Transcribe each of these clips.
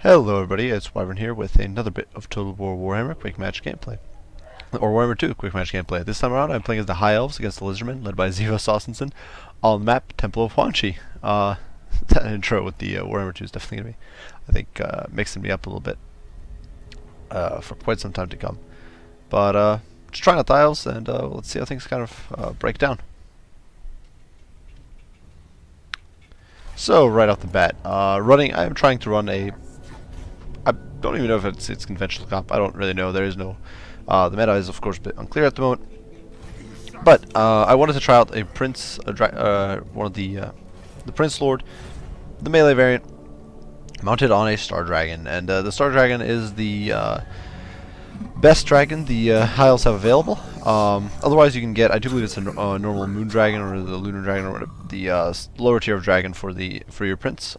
Hello everybody, it's Wyvern here with another bit of Total War Warhammer Quick Match gameplay. Or Warhammer 2 Quick Match gameplay. This time around I'm playing as the High Elves against the Lizardmen, led by Ziva Sausenson, on the map Temple of Huanchi. That intro with the Warhammer 2 is definitely going to be, I think, mixing me up a little bit for quite some time to come. But just trying out the Elves and let's see how things kind of break down. So, right off the bat, I am trying to run a... I don't even know if it's conventional comp. I don't really know. There is no... the meta is, of course, a bit unclear at the moment. But I wanted to try out a Prince... one of the Prince Lord, the melee variant, mounted on a Star Dragon. And the Star Dragon is the best dragon the High Elves have available. Otherwise, you can get, I do believe it's a normal Moon Dragon or the Lunar Dragon or whatever, the lower tier of dragon for your Prince.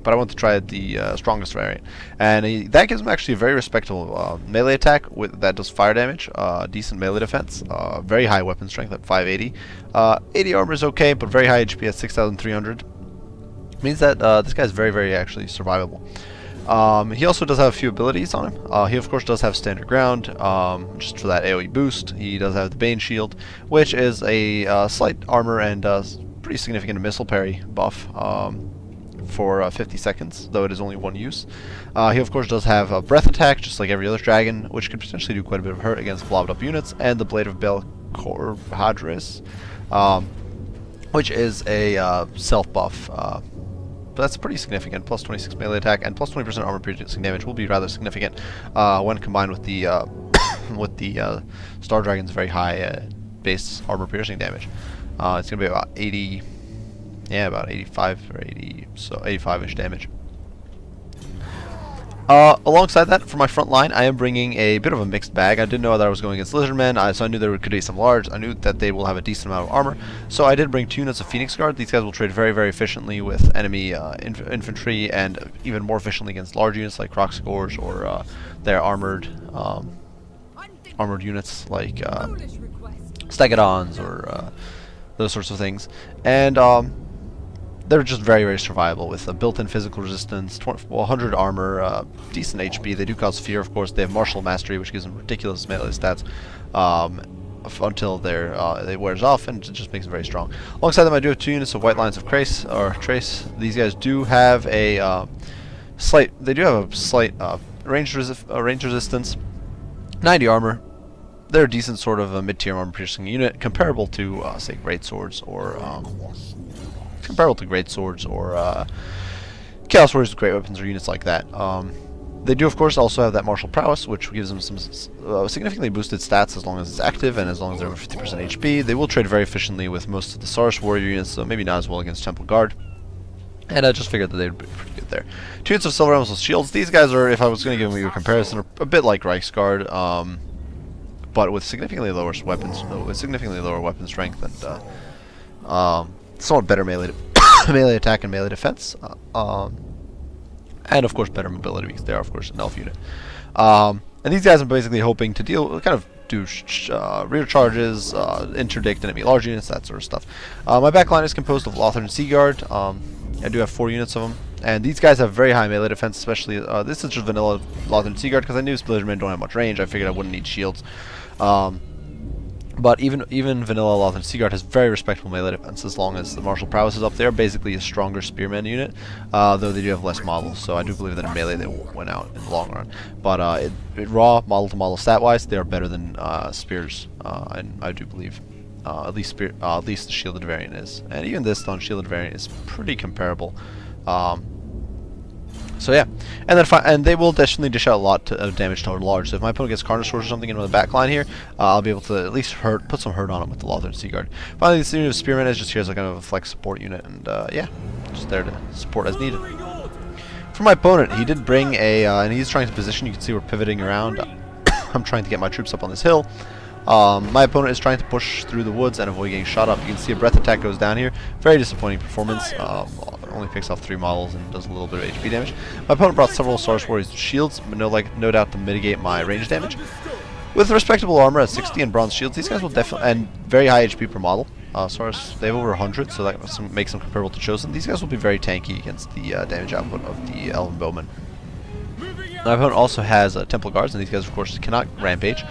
But I want to try the strongest variant, and that gives him actually a very respectable melee attack that does fire damage, decent melee defense, very high weapon strength at 580. 80 armor is okay, but very high HP at 6,300 means that this guy is very actually survivable. He also does have a few abilities on him. He of course does have standard ground, just for that AoE boost. He does have the Bane Shield, which is a slight armor and pretty significant missile parry buff for 50 seconds, though it is only one use. He of course does have a breath attack, just like every other dragon, which can potentially do quite a bit of hurt against blobbed up units, and the Blade of Belcor Hadris, which is a self buff. But that's pretty significant. Plus 26 melee attack and plus 20% armor piercing damage will be rather significant when combined with the Star Dragon's very high base armor piercing damage. It's gonna be about 80. Yeah, about 85 or 80, so 85-ish damage. Alongside that, for my front line, I am bringing a bit of a mixed bag. I didn't know that I was going against Lizardmen, so I knew there could be some large. I knew that they will have a decent amount of armor, so I did bring 2 units of Phoenix Guard. These guys will trade very efficiently with enemy infantry, and even more efficiently against large units like Croxgors or their armored units like Stegodons or those sorts of things. And they're just very survivable with a built-in physical resistance, 100 armor, decent HP. They do cause fear, of course. They have martial mastery, which gives them ridiculous melee stats until they wears off, and it just makes them very strong. Alongside them, I do have 2 units of White Lines of Trace. These guys do have a slight range resistance, 90 armor. They're a decent sort of a mid-tier armor-piercing unit, comparable to say Great Swords or Chaos Warriors with great weapons or units like that. They do, of course, also have that martial prowess, which gives them some significantly boosted stats as long as it's active and as long as they're over 50% HP. They will trade very efficiently with most of the Saurus Warrior units, so maybe not as well against Temple Guard. And I just figured that they would be pretty good there. 2 units of Silver Helms with shields. These guys are, if I was going to give you a comparison, are a bit like Reichsguard, but with significantly lower weapons, with significantly lower weapon strength and somewhat better melee attack and melee defense, and of course better mobility because they are of course an elf unit. And these guys are basically hoping to do rear charges, interdict enemy large units, that sort of stuff. My backline is composed of Lothern Sea Guard. I do have 4 units of them, and these guys have very high melee defense, especially this is just vanilla Lothern Sea Guard because I knew Lizardmen don't have much range. I figured I wouldn't need shields. But even vanilla Lothern Sea Guard has very respectable melee defense as long as the martial prowess is up there. Basically a stronger spearman unit, though they do have less models, so I do believe that in melee they went out in the long run. But raw model to model stat wise, they are better than spears, and I do believe at least the shielded variant is, and even this unshielded variant is pretty comparable. So yeah, and they will definitely dish out a lot of damage to large. So if my opponent gets Carnosaurs or something in the back line here, I'll be able to at least put some hurt on him with the Lothern Sea Guard. Finally, this unit of Spearman is just here as a kind of a flex support unit, and yeah, just there to support as needed. For my opponent, he did bring and he's trying to position. You can see we're pivoting around. I'm trying to get my troops up on this hill. My opponent is trying to push through the woods and avoid getting shot up. You can see a breath attack goes down here. Very disappointing performance. Only picks off 3 models and does a little bit of HP damage. My opponent brought several Saurus Warriors shields, but no doubt to mitigate my range damage. With respectable armor at 60 and bronze shields, these guys will definitely, and very high HP per model. They have over 100, so that makes them comparable to Chosen. These guys will be very tanky against the damage output of the Elven Bowmen. My opponent also has Temple Guards, and these guys, of course, cannot rampage.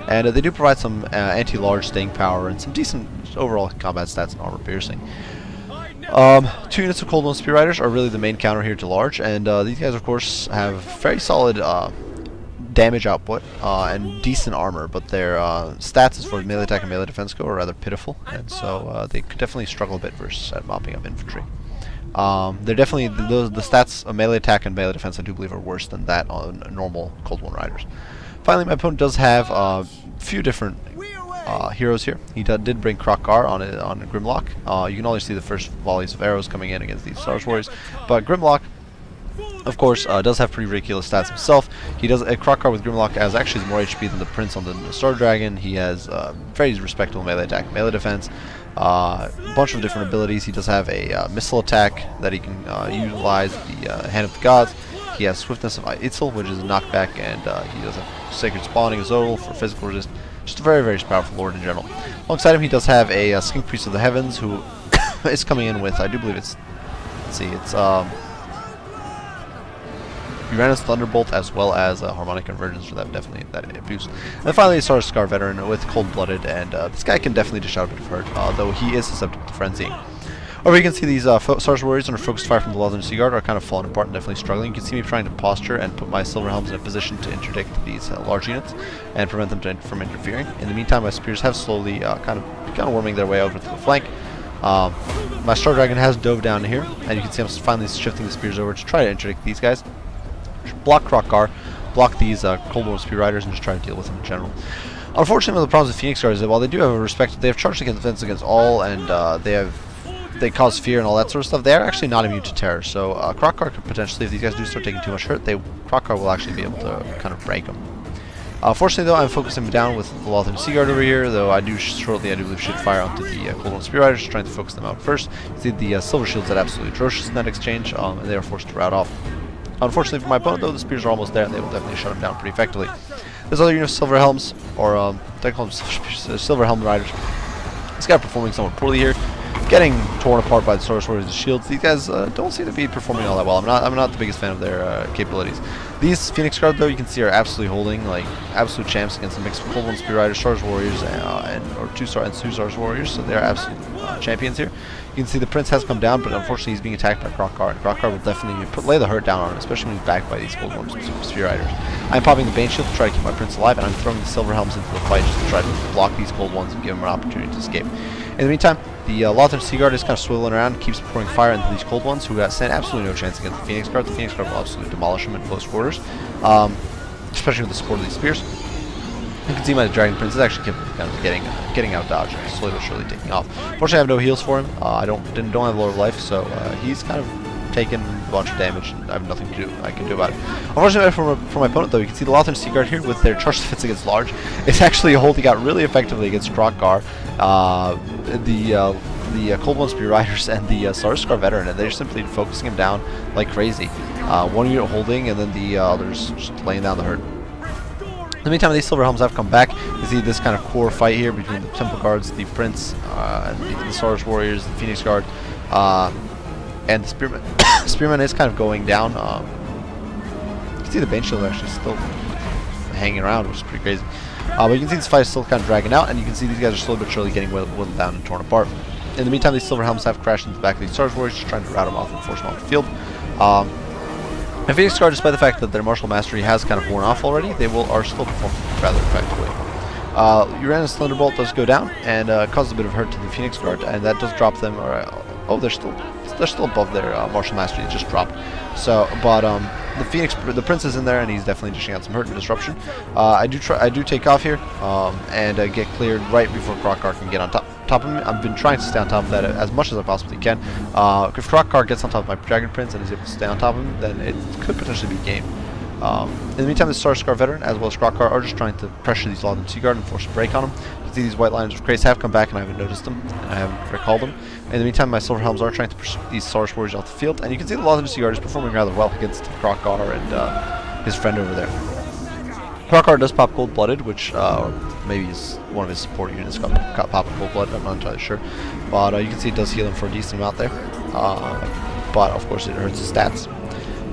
And they do provide some anti-large staying power and some decent overall combat stats and armor piercing. 2 units of Cold One Spear Riders are really the main counter here to large, and these guys, of course, have very solid damage output and decent armor, but their stats as far as melee attack and melee defense go are rather pitiful, and so they could definitely struggle a bit versus at mopping up infantry. They're definitely the stats of melee attack and melee defense, I do believe, are worse than that on normal Cold One Riders. Finally, my opponent does have a few different heroes here. He did bring Krokgar on Grimlock. You can only see the first volleys of arrows coming in against these Stars Warriors, but Grimlock, of course, does have pretty ridiculous stats himself. He does a Krokgar with Grimlock has actually more HP than the Prince on the Star Dragon. He has very respectable melee attack, melee defense, a bunch of different abilities. He does have a missile attack that he can utilize, the Hand of the Gods. He has Swiftness of Itzel, which is a knockback, and he does have Sacred Spawning as Zodal for physical resist. Just a very, very powerful lord in general. Alongside him, he does have a Skink Priest of the Heavens, who is coming in with, I do believe it's, let's see, it's Uranus Thunderbolt as well as Harmonic Convergence for that boost. And then finally, Star Scar Veteran with Cold Blooded, and this guy can definitely dish out a bit of hurt, though he is susceptible to Frenzying. Over you can see these Stars Warriors under focused fire from the Lothern Sea Guard are kind of falling apart and definitely struggling. You can see me trying to posture and put my Silver Helms in a position to interdict these large units and prevent them from interfering. In the meantime, my spears have slowly kind of worming their way over to the flank. My Star Dragon has dove down here, and you can see I'm finally shifting the spears over to try to interdict these guys. Block Krokgar, block these Cold War Spear Riders, and just try to deal with them in general. Unfortunately, one of the problems with Phoenix Guard is that while they do have a respect, they have charged against defense against all, and they cause fear and all that sort of stuff, they are actually not immune to terror. So Krokgar could potentially, if these guys do start taking too much hurt, Krokgar will actually be able to kind of break them. Fortunately, though, I'm focusing down with the Lothern Sea Guard over here, though I do believe, should fire onto the Cold One Spear Riders, trying to focus them out first. You see the Silver Shields that absolutely atrocious in that exchange, and they are forced to rout off. Unfortunately for my opponent, though, the spears are almost there, and they will definitely shut him down pretty effectively. There's other units of Silver Helms, or they call them Silver Helm Riders. This guy performing somewhat poorly here, getting torn apart by the Star Warriors' shields. These guys don't seem to be performing all that well. I'm not the biggest fan of their capabilities. These Phoenix Guard, though, you can see are absolutely holding, like absolute champs against a mix of Cold One Spear Riders, Star Warriors, or two Star Warriors. So they're absolute champions here. You can see the Prince has come down, but unfortunately he's being attacked by Krokgar, and Krokgar will definitely lay the hurt down on him, especially when he's backed by these Cold One Spear Riders. I'm popping the Bane Shield to try to keep my Prince alive, and I'm throwing the Silver Helms into the fight just to try to block these Cold Ones and give them an opportunity to escape. In the meantime, the Lothern Sea Guard is kind of swiveling around, keeps pouring fire into these Cold Ones, who stand absolutely no chance against the Phoenix Guard. The Phoenix Guard will absolutely demolish them in close quarters, especially with the support of these spears. You can see my Dragon Prince is actually kind of getting out dodged and slowly but surely taking off. Fortunately, I have no heals for him. I don't have Lord of Life, so he's kind of taken a bunch of damage, and I have nothing I can do about it. Unfortunately for my opponent, though, you can see the Lothern Sea Guard here with their charge defense against large. It's actually holding out really effectively against Krokgar, the Cold One Spear Riders, and the Star Scar Veteran, and they're simply focusing him down like crazy. One unit holding, and then the others just laying down the hurt. In the meantime, these Silver Helms have come back. You see this kind of core fight here between the Temple Guards, the Prince, and the Star Warriors, the Phoenix Guard, and the Spearman. Spearman is kind of going down. You can see the Bane Shield actually still hanging around, which is pretty crazy. But you can see this fight is still kind of dragging out, and you can see these guys are slowly but surely getting whittled down and torn apart. In the meantime, these Silver Helms have crashed into the back of these Star Warriors, just trying to rout them off and force them off the field. And Phoenix Guard, despite the fact that their martial mastery has kind of worn off already, are still performing rather effectively. Uranus Thunderbolt does go down and causes a bit of hurt to the Phoenix Guard, and that does drop them. Oh, they're still above their martial mastery. It just dropped. So, but the Prince is in there, and he's definitely dishing out some hurt and disruption. I do take off here and get cleared right before Krokgar can get on top of me. I've been trying to stay on top of that as much as I possibly can. If Krokgar gets on top of my Dragon Prince and is able to stay on top of him, then it could potentially be game. In the meantime, the Star Scar Veteran as well as Krokgar are just trying to pressure these Lothern Sea Guard and force a break on them. You can see these White Lions of Krace have come back, and I haven't noticed them, and I haven't recalled them. In the meantime, my Silver Helms are trying to push these Star Warriors off the field, and you can see the Lothern Sea Guard is performing rather well against Krokgar and his friend over there. Krokar does pop cold-blooded, which maybe is one of his support units got popped cold-blooded. I'm not entirely sure, but you can see it does heal him for a decent amount there. But of course, it hurts his stats.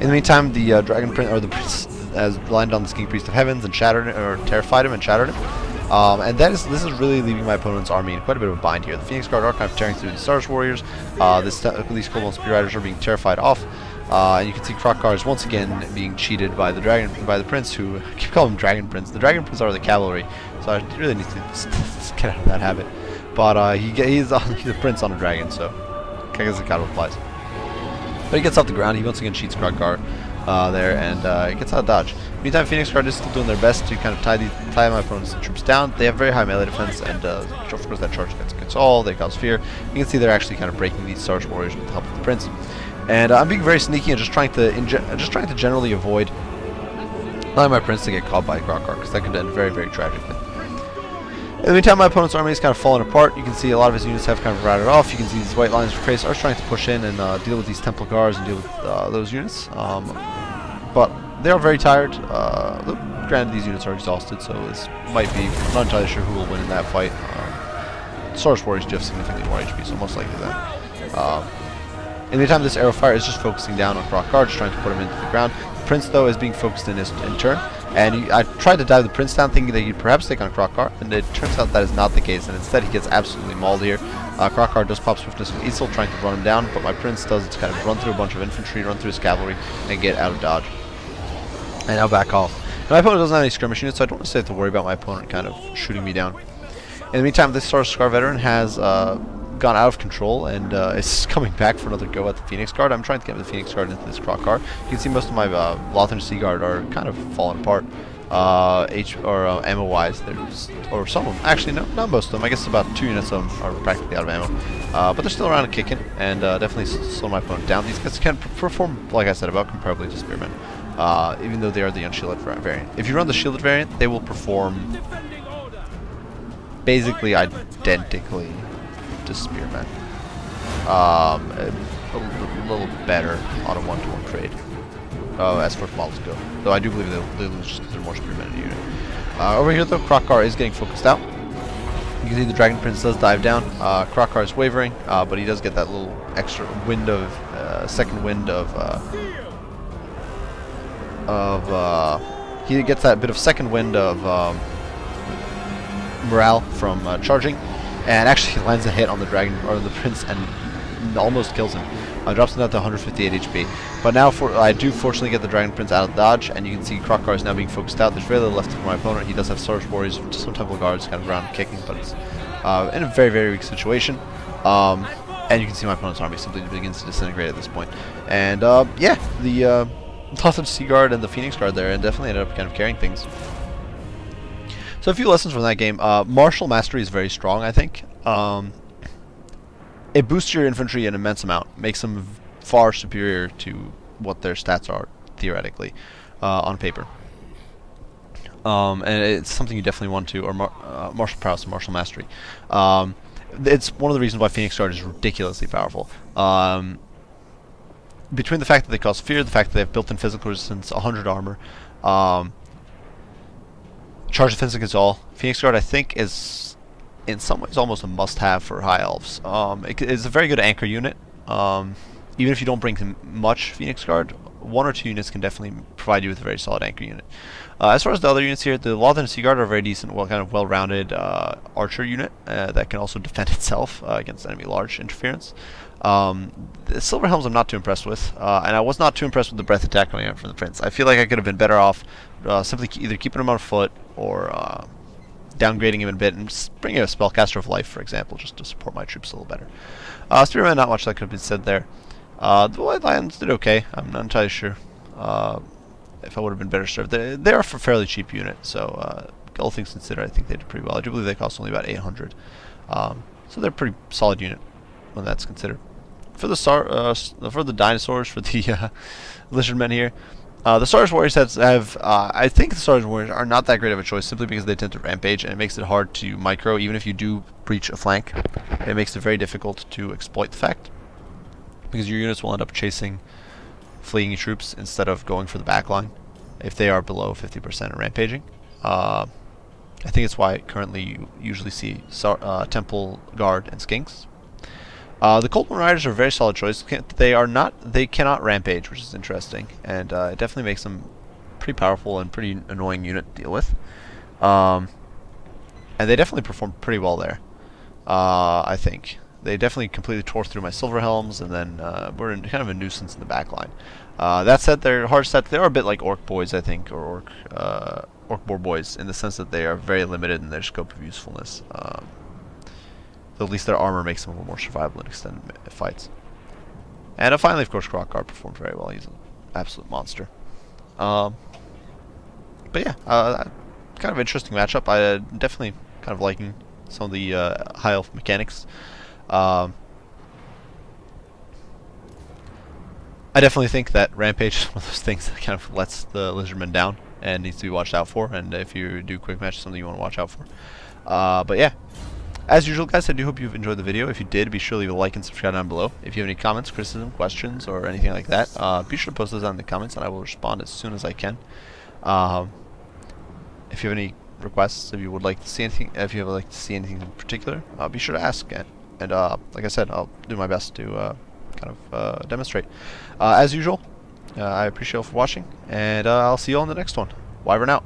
In the meantime, the Dragon Prince, or the Prince, has landed on the King Priest of Heavens and shattered it, or terrified him and shattered him. And this is really leaving my opponent's army in quite a bit of a bind here. The Phoenix Guard are kind of tearing through the Stars Warriors. These Cobalt Spear Riders are being terrified off. And you can see Krokar is once again being cheated by the Prince, who I keep calling him Dragon Prince. The Dragon Prince are the cavalry, so I really need to get out of that habit. But he's a prince on a dragon, so I guess it kind of applies. But he gets off the ground. He once again cheats Krokar there, and he gets out of dodge. Meantime, Phoenix Guard is still doing their best to kind of tie my opponent's troops down. They have very high melee defense, and of course that charge gets all. They cause fear. You can see they're actually kind of breaking these Stars Warriors with the help of the Prince. And I'm being very sneaky and just trying to generally avoid allowing my Prince to get caught by Krokar, because that could end very, very tragically. In the meantime, my opponent's army is kind of falling apart. You can see a lot of his units have kind of routed off. You can see these white lines of Trace are trying to push in and deal with these Temple Guards and deal with those units. But they are very tired. Granted, these units are exhausted, so this might be, I'm not entirely sure who will win in that fight. Stars Warriors do have significantly more HP, so most likely them. In the meantime, this arrow fire is just focusing down on Krokar, just trying to put him into the ground. The Prince, though, is being focused in turn. And I tried to dive the Prince down, thinking that he'd perhaps take on Krokar, and it turns out that is not the case, and instead he gets absolutely mauled here. Krokar does pop Swiftness with Easel, trying to run him down, but my Prince does kind of run through a bunch of infantry, run through his cavalry, and get out of dodge. And now back off. And my opponent doesn't have any skirmish units, so I don't necessarily have to worry about my opponent kind of shooting me down. In the meantime, this Star Scar veteran has gone out of control and is coming back for another go at the Phoenix Guard. I'm trying to get the Phoenix Guard into this Krokar. You can see most of my Lothern Sea Guard are kind of falling apart. Ammo-wise, or some of them. Actually, no, not most of them. I guess about 2 units of them are practically out of ammo. But they're still around and kicking, and definitely slow my opponent down. These guys can perform, like I said, about comparably to Spearmen, even though they are the unshielded variant. If you run the shielded variant, they will perform basically identically to Spearmen. A little better on a one-to-one trade. As far as models go. Though I do believe they'll lose just because they're more Spearmen in the unit. Over here, though, Krokar is getting focused out. You can see the Dragon Prince does dive down. Krokar is wavering, but he does get that little extra wind of, second wind he gets that bit of second wind of morale from charging, and actually lands a hit on the Dragon, or the Prince, and almost kills him. Drops him down to 158 HP. But now I do fortunately get the Dragon Prince out of dodge, and you can see Krokar is now being focused out. There's very little left for my opponent. He does have Stars Warriors, some Temple Guards kind of around kicking, but it's in a very, very weak situation. And you can see my opponent's army simply begins to disintegrate at this point. And yeah, the Lothern Sea Guard and the Phoenix Guard there and definitely ended up kind of carrying things. So a few lessons from that game. Martial Mastery is very strong, I think. It boosts your infantry an immense amount, makes them far superior to what their stats are, theoretically, on paper. And it's something you definitely want to, or martial prowess and martial mastery. It's one of the reasons why Phoenix Guard is ridiculously powerful. Between the fact that they cause fear, the fact that they have built-in physical resistance, 100 armor, charge defense against all, Phoenix Guard I think is in some ways almost a must-have for High Elves. It's a very good anchor unit. Even if you don't bring much Phoenix Guard, 1 or 2 units can definitely provide you with a very solid anchor unit. As far as the other units here, the Lothern Sea Guard are a very decent, well-rounded archer unit that can also defend itself against enemy large interference. The Silver Helms I'm not too impressed with, and I was not too impressed with the breath attack coming out from the Prince. I feel like I could have been better off simply either keeping him on foot or downgrading him a bit and bringing a Spellcaster of Life, for example, just to support my troops a little better. Spearman, not much that could have been said there. The White Lions did okay. I'm not entirely sure if I would have been better served. They are a fairly cheap unit, so all things considered, I think they did pretty well. I do believe they cost only about 800. So they're a pretty solid unit when that's considered. For the dinosaurs, for the lizard men here, the Stars Warriors have I think the Stars Warriors are not that great of a choice simply because they tend to rampage, and it makes it hard to micro. Even if you do breach a flank, it makes it very difficult to exploit the fact, because your units will end up chasing fleeing troops instead of going for the back line if they are below 50% and rampaging. I think it's why currently you usually see Temple Guard and Skinks. The Coldman Riders are a very solid choice. They cannot rampage, which is interesting, and it definitely makes them pretty powerful and pretty annoying unit to deal with. And they definitely perform pretty well there. I think they definitely completely tore through my Silver Helms, and then were kind of a nuisance in the back line. That said, they're hard set. They are a bit like Orc Boys, I think, or Orc Boar Boys, in the sense that they are very limited in their scope of usefulness. Though at least their armor makes them a little more survivable in extended fights. And finally, of course, Crockguard performed very well. He's an absolute monster. But yeah, kind of interesting matchup. I definitely kind of liking some of the high elf mechanics. I definitely think that Rampage is one of those things that kind of lets the Lizardmen down and needs to be watched out for. And if you do quick match, something you want to watch out for. But yeah. As usual, guys, I do hope you've enjoyed the video. If you did, be sure to leave a like and subscribe down below. If you have any comments, criticism, questions, or anything like that, be sure to post those down in the comments, and I will respond as soon as I can. If you have any requests, if you would like to see anything, in particular, be sure to ask. And like I said, I'll do my best to kind of demonstrate. As usual, I appreciate you all for watching, and I'll see you all in the next one. Wyvern out.